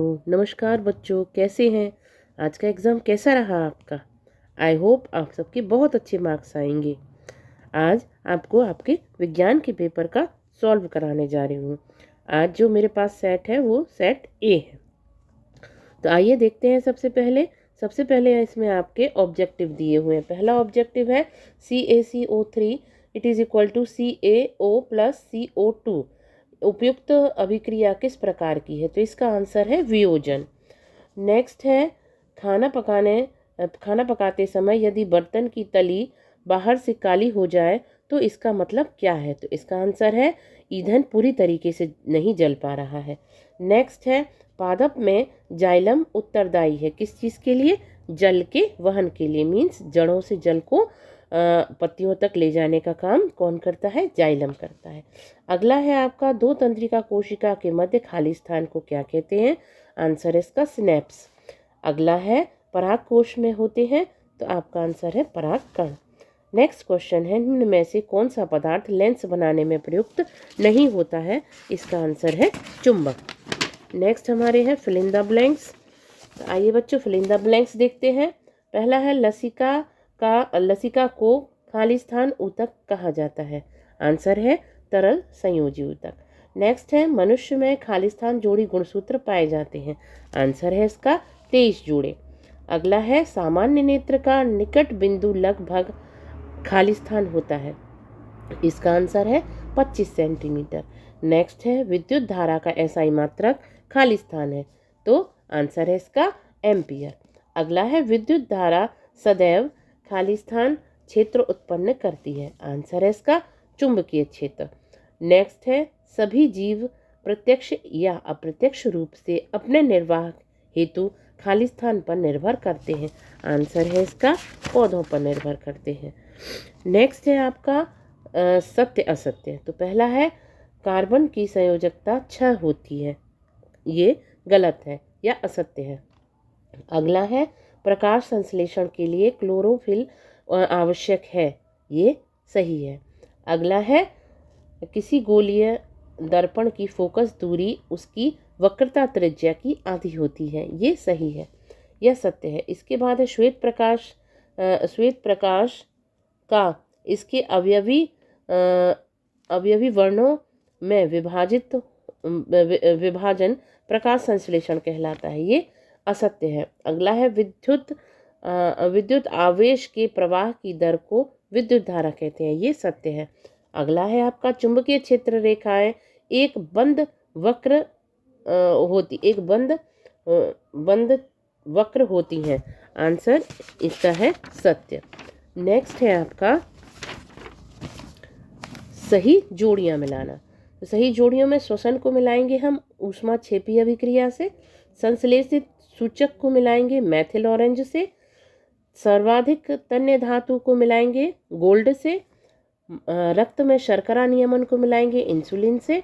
नमस्कार बच्चों, कैसे हैं? आज का एग्ज़ाम कैसा रहा आपका? आई होप आप सबके बहुत अच्छे मार्क्स आएंगे। आज आपको आपके विज्ञान के पेपर का सॉल्व कराने जा रही हूँ। आज जो मेरे पास सेट है वो सेट ए है। तो आइए देखते हैं। सबसे पहले इसमें आपके ऑब्जेक्टिव दिए हुए हैं। पहला ऑब्जेक्टिव है CaCO3 it is equal to CaO plus CO2 उपयुक्त अभिक्रिया किस प्रकार की है? तो इसका आंसर है वियोजन। नेक्स्ट है खाना पकाते समय यदि बर्तन की तली बाहर से काली हो जाए तो इसका मतलब क्या है? तो इसका आंसर है ईंधन पूरी तरीके से नहीं जल पा रहा है। नेक्स्ट है पादप में जाइलम उत्तरदायी है किस चीज़ के लिए? जल के वहन के लिए। मीन्स जड़ों से जल को पत्तियों तक ले जाने का काम कौन करता है? जाइलम करता है। अगला है आपका दो तंत्रिका कोशिका के मध्य खाली स्थान को क्या कहते हैं? आंसर है इसका सिनेप्स। अगला है पराग कोश में होते हैं, तो आपका आंसर है पराग कण। नेक्स्ट क्वेश्चन है निम्न में से कौन सा पदार्थ लेंस बनाने में प्रयुक्त नहीं होता है? इसका आंसर है चुंबक। नेक्स्ट हमारे हैं फिल इन द ब्लैंक्स। तो आइए बच्चों फिल इन द ब्लैंक्स देखते हैं। पहला है लसिका को खाली स्थान ऊतक कहा जाता है। आंसर है तरल संयोजी ऊतक। नेक्स्ट है मनुष्य में खाली स्थान जोड़ी गुणसूत्र पाए जाते हैं। आंसर है इसका 23 जोड़े। अगला है सामान्य नेत्र का निकट बिंदु लगभग खाली स्थान होता है। इसका आंसर है 25 सेंटीमीटर। नेक्स्ट है विद्युत धारा का एसआई मात्रक खाली स्थान है, तो आंसर है इसका एम्पियर। अगला है विद्युत धारा सदैव खाली स्थान क्षेत्र उत्पन्न करती है। आंसर है इसका चुंबकीय क्षेत्र। नेक्स्ट है सभी जीव प्रत्यक्ष या अप्रत्यक्ष रूप से अपने निर्वाह हेतु खाली स्थान पर निर्भर करते हैं। आंसर है इसका पौधों पर निर्भर करते हैं। नेक्स्ट है आपका सत्य असत्य। तो पहला है कार्बन की संयोजकता 6 होती है, ये गलत है या असत्य है। अगला है प्रकाश संश्लेषण के लिए क्लोरोफिल आवश्यक है, ये सही है। अगला है किसी गोलीय दर्पण की फोकस दूरी उसकी वक्रता त्रिज्या की आधी होती है, ये सही है, यह सत्य है। इसके बाद है श्वेत प्रकाश का इसके अवयवी वर्णों में विभाजन प्रकाश संश्लेषण कहलाता है, ये असत्य है। अगला है विद्युत आवेश के प्रवाह की दर को विद्युत धारा कहते हैं, ये सत्य है। अगला है आपका चुंबकीय क्षेत्र रेखाएं एक बंद वक्र होती हैं। आंसर इसका है सत्य। नेक्स्ट है आपका सही जोड़ियां मिलाना। तो सही जोड़ियों में श्वसन को मिलाएंगे हम ऊष्मा क्षेपी अभिक्रिया से, संश्लेषित सूचक को मिलाएंगे मैथिल ऑरेंज से, सर्वाधिक तन्य धातु को मिलाएंगे गोल्ड से, रक्त में शर्करा नियमन को मिलाएंगे इंसुलिन से,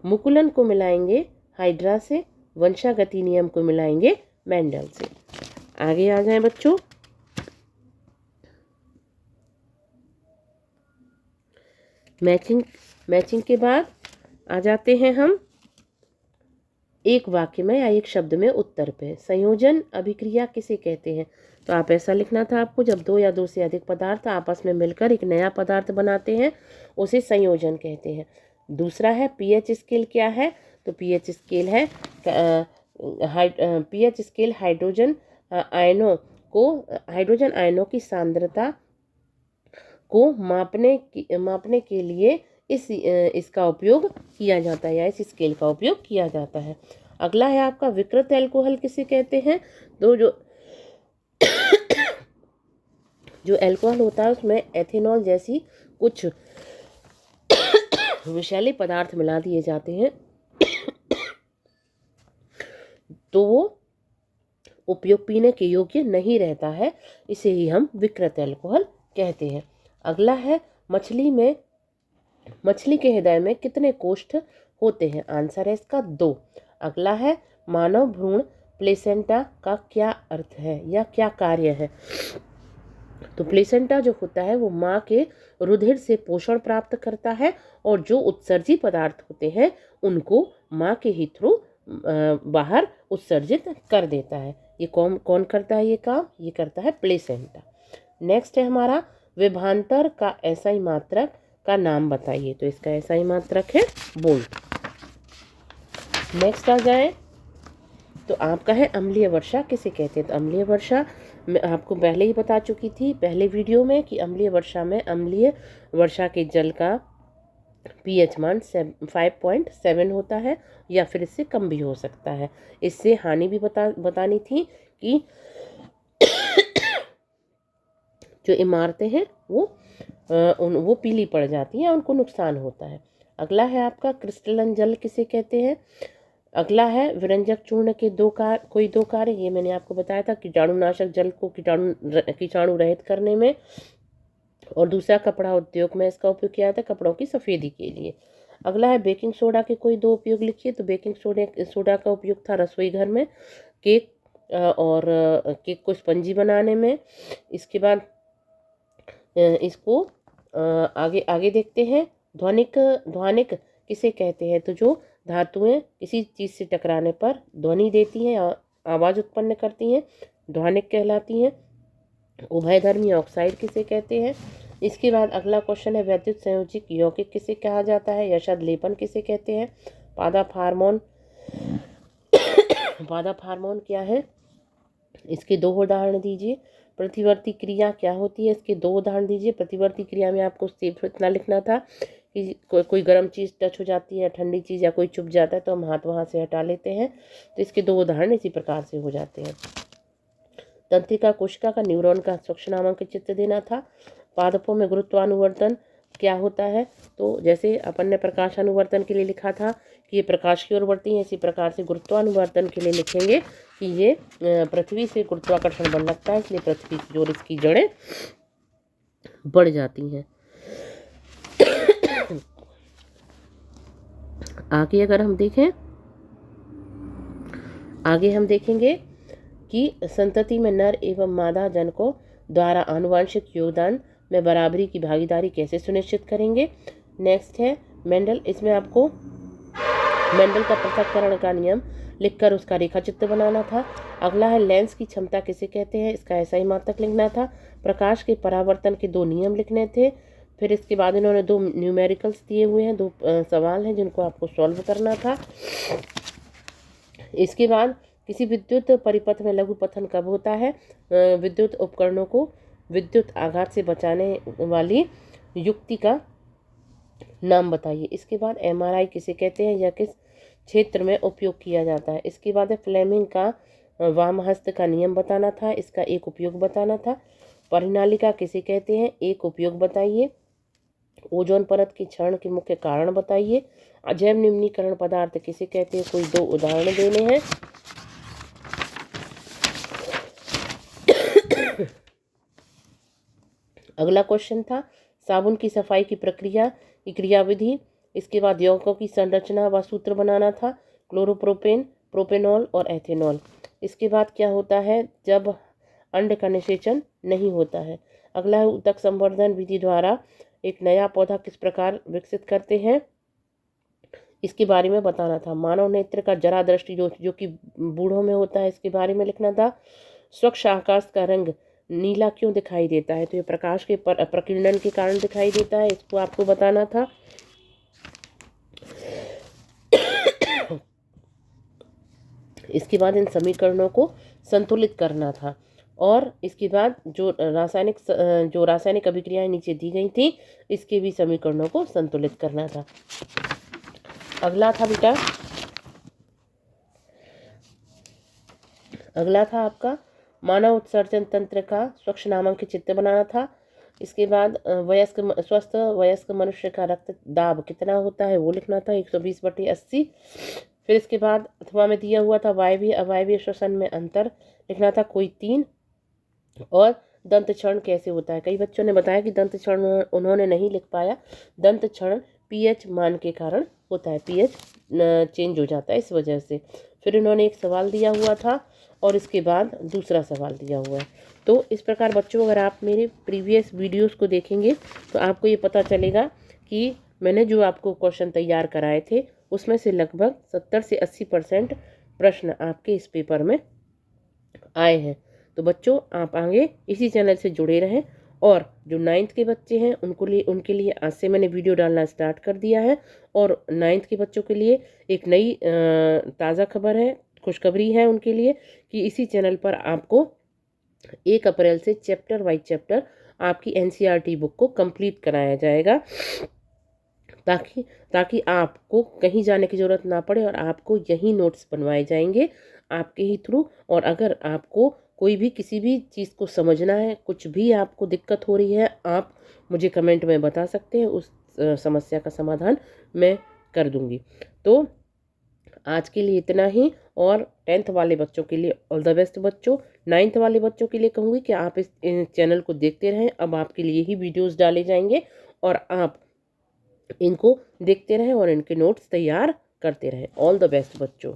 मुकुलन को मिलाएंगे हाइड्रा से, वंशागति नियम को मिलाएंगे मेंडल से। आगे आ जाएं बच्चों। मैचिंग के बाद आ जाते हैं हम एक वाक्य में या एक शब्द में उत्तर पे। संयोजन अभिक्रिया किसे कहते हैं? तो आप ऐसा लिखना था आपको, जब दो या दो से अधिक पदार्थ आपस में मिलकर एक नया पदार्थ बनाते हैं उसे संयोजन कहते हैं। दूसरा है पीएच स्केल क्या है? तो पीएच स्केल है पीएच स्केल हाइड्रोजन आयनों की सांद्रता को मापने के लिए इसका उपयोग किया जाता है या इस स्केल का उपयोग किया जाता है। अगला है आपका विकृत एल्कोहल किसे कहते हैं? तो जो एल्कोहल होता है उसमें एथेनॉल जैसी कुछ विषैले पदार्थ मिला दिए जाते हैं तो वो उपयोग पीने के योग्य नहीं रहता है, इसे ही हम विकृत एल्कोहल कहते हैं। अगला है मछली के हृदय में कितने कोष्ठ होते हैं? आंसर है इसका 2। अगला है मानव भ्रूण प्लेसेंटा का क्या अर्थ है या क्या कार्य है? तो प्लेसेंटा जो होता है वो माँ के रुधिर से पोषण प्राप्त करता है और जो उत्सर्जी पदार्थ होते हैं उनको माँ के ही थ्रू बाहर उत्सर्जित कर देता है। ये कौन कौन करता है ये काम? ये करता है प्लेसेंटा। नेक्स्ट है हमारा विभवांतर का एसआई मात्रक का नाम बताइए। तो इसका एसआई मात्रक है बोल्ट। नेक्स्ट आ जाए तो आपका है अम्लीय वर्षा किसे कहते हैं? तो अम्लीय वर्षा मैं आपको पहले ही बता चुकी थी पहले वीडियो में कि अम्लीय वर्षा में अम्लीय वर्षा के जल का पीएच मान 5.7 होता है या फिर इससे कम भी हो सकता है। इससे हानि भी बतानी थी कि जो इमारतें हैं वो पीली पड़ जाती हैं, उनको नुकसान होता है। अगला है आपका क्रिस्टलन जल किसे कहते हैं? अगला है विरंजक चूर्ण के कोई दो कार्य। ये मैंने आपको बताया था कीटाणुनाशक जल को कीटाणु रहित करने में, और दूसरा कपड़ा उद्योग में इसका उपयोग किया जाता है कपड़ों की सफ़ेदी के लिए। अगला है बेकिंग सोडा के कोई दो उपयोग लिखिए। तो बेकिंग सोडा का उपयोग था रसोई घर में केक और केक को स्पंजी बनाने में। इसके बाद इसको आगे आगे देखते हैं। ध्वनिक किसे कहते हैं? तो जो धातुएं किसी चीज़ से टकराने पर ध्वनि देती हैं, आवाज़ उत्पन्न करती हैं, ध्वनिक कहलाती हैं। उभयधर्मी ऑक्साइड किसे कहते हैं? इसके बाद अगला क्वेश्चन है वैद्युत संयोजक यौगिक किसे कहा जाता है? यशद लेपन किसे कहते हैं? पादप हार्मोन क्या है? इसके दो उदाहरण दीजिए। प्रतिवर्ती क्रिया क्या होती है? इसके दो उदाहरण दीजिए। प्रतिवर्ती क्रिया में आपको सिर्फ इतना लिखना था कि कोई गर्म चीज़ टच हो जाती है, ठंडी चीज़ या कोई चुभ जाता है तो हम हाथ वहाँ से हटा लेते हैं। तो इसके दो उदाहरण इसी प्रकार से हो जाते हैं। तंत्रिका कोशिका का न्यूरॉन का स्वच्छ नामांकित चित्र देना था। पादपों में गुरुत्वानुवर्तन क्या होता है? तो जैसे अपन ने प्रकाशानुवर्तन के लिए लिखा था कि ये प्रकाश की ओर बढ़ती हैं, इसी प्रकार से गुरुत्वानुवर्तन के लिए लिखेंगे कि ये पृथ्वी से गुरुत्वाकर्षण बन लगता है, इसलिए पृथ्वी की ओर इसकी जड़ें बढ़ जाती हैं। आगे हम देखेंगे कि संतति में नर एवं मादा जनकों द्वारा आनुवांशिक योगदान में बराबरी की भागीदारी कैसे सुनिश्चित करेंगे। नेक्स्ट है मेंडल। इसमें आपको मेंडल का पृथक्करण का नियम लिखकर उसका रेखा चित्र बनाना था। अगला है लेंस की क्षमता किसे कहते हैं? इसका एसआई मात्रक लिखना था। प्रकाश के परावर्तन के दो नियम लिखने थे। फिर इसके बाद इन्होंने दो न्यूमेरिकल्स दिए हुए हैं, दो सवाल हैं जिनको आपको सॉल्व करना था। इसके बाद किसी विद्युत परिपथ में लघु पतन कब होता है? विद्युत उपकरणों को विद्युत आघात से बचाने वाली युक्ति का नाम बताइए। इसके बाद एमआरआई किसे कहते हैं या किस क्षेत्र में उपयोग किया जाता है? इसके बाद है फ्लेमिंग का वामहस्त का नियम बताना था, इसका एक उपयोग बताना था। परिनालिका किसे कहते हैं? एक उपयोग बताइए। ओजोन परत की क्षरण के मुख्य कारण बताइए। अजैव निम्नीकरण पदार्थ किसे कहते हैं? कोई दो उदाहरण देने हैं। अगला क्वेश्चन था साबुन की सफाई की प्रक्रिया की क्रियाविधि। इसके बाद यौगिकों की संरचना व सूत्र बनाना था, क्लोरोप्रोपेन, प्रोपेनॉल और एथेनॉल। इसके बाद क्या होता है जब अंड का निषेचन नहीं होता है? अगला है ऊतक संवर्धन विधि द्वारा एक नया पौधा किस प्रकार विकसित करते हैं, इसके बारे में बताना था। मानव नेत्र का जरा दृष्टि जो कि बूढ़ों में होता है, इसके बारे में लिखना था। स्वच्छ आकाश का रंग नीला क्यों दिखाई देता है? तो ये प्रकाश के प्रकीर्णन के कारण दिखाई देता है, इसको आपको बताना था। इसके बाद इन समीकरणों को संतुलित करना था, और इसके बाद जो रासायनिक अभिक्रियाएं नीचे दी गई थी इसके भी समीकरणों को संतुलित करना था। अगला था आपका मानव उत्सर्जन तंत्र का स्वच्छ नामांकित चित्र बनाना था। इसके बाद स्वस्थ वयस्क मनुष्य का रक्त दाब कितना होता है वो लिखना था, 120/80। फिर इसके बाद अथवा में दिया हुआ था वायवीय अवायवीय श्वसन में अंतर लिखना था कोई 3, और दंत क्षरण कैसे होता है। कई बच्चों ने बताया कि दंत क्षरण उन्होंने नहीं लिख पाया। दंत क्षरण पीएच मान के कारण होता है, पीएच चेंज हो जाता है इस वजह से। फिर इन्होंने एक सवाल दिया हुआ था और इसके बाद दूसरा सवाल दिया हुआ है। तो इस प्रकार बच्चों अगर आप मेरे प्रीवियस वीडियोस को देखेंगे तो आपको ये पता चलेगा कि मैंने जो आपको क्वेश्चन तैयार कराए थे उसमें से लगभग 70 से 80% प्रश्न आपके इस पेपर में आए हैं। तो बच्चों आप आगे इसी चैनल से जुड़े रहें। और जो 9th के बच्चे हैं उनके लिए आज से मैंने वीडियो डालना स्टार्ट कर दिया है। और 9th के बच्चों के लिए एक नई ताज़ा खबर है, खुशखबरी है उनके लिए कि इसी चैनल पर आपको 1 अप्रैल से चैप्टर वाइज चैप्टर आपकी एनसीईआरटी बुक को कंप्लीट कराया जाएगा, ताकि ताकि आपको कहीं जाने की ज़रूरत ना पड़े और आपको यही नोट्स बनवाए जाएंगे आपके ही थ्रू। और अगर आपको कोई भी किसी भी चीज़ को समझना है, कुछ भी आपको दिक्कत हो रही है, आप मुझे कमेंट में बता सकते हैं, उस समस्या का समाधान मैं कर दूंगी। तो आज के लिए इतना ही। और 10th वाले बच्चों के लिए ऑल द बेस्ट बच्चों। 9th वाले बच्चों के लिए कहूँगी कि आप इस चैनल को देखते रहें, अब आपके लिए ही वीडियोस डाले जाएंगे और आप इनको देखते रहें और इनके नोट्स तैयार करते रहें। ऑल द बेस्ट बच्चों।